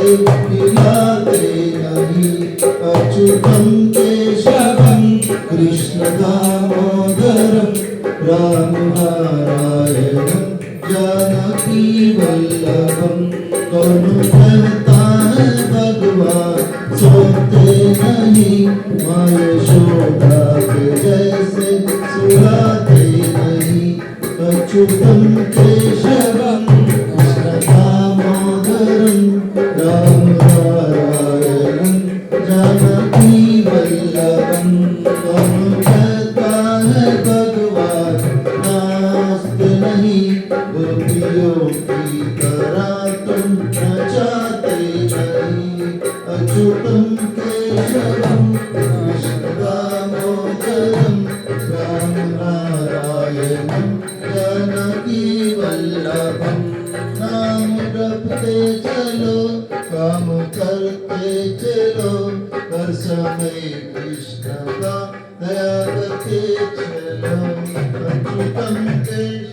मिलाते नहीं। अच्युतं केशवं कृष्ण दामोदरं राम नारायणं जानकी वल्लभं। कौन कहता है भगवान सोते नहीं, माँ यशोदा के जैसे सुलाते नहीं। अच्युतं केशवं कृष्ण दामोदरं राम नारायणं जानकी वल्लभं। कौन कहता है भगवान नास्ते नहीं, गोपियों की तरह तुम नचाते नहीं। अच्युतं केशवं कृष्ण दामोदरं राम नारायणं जानकी वल्लभं। नाम जपते चलो काम करते चलो, हर समय कृष्ण का दया करते चलो। अच्युतं केशवं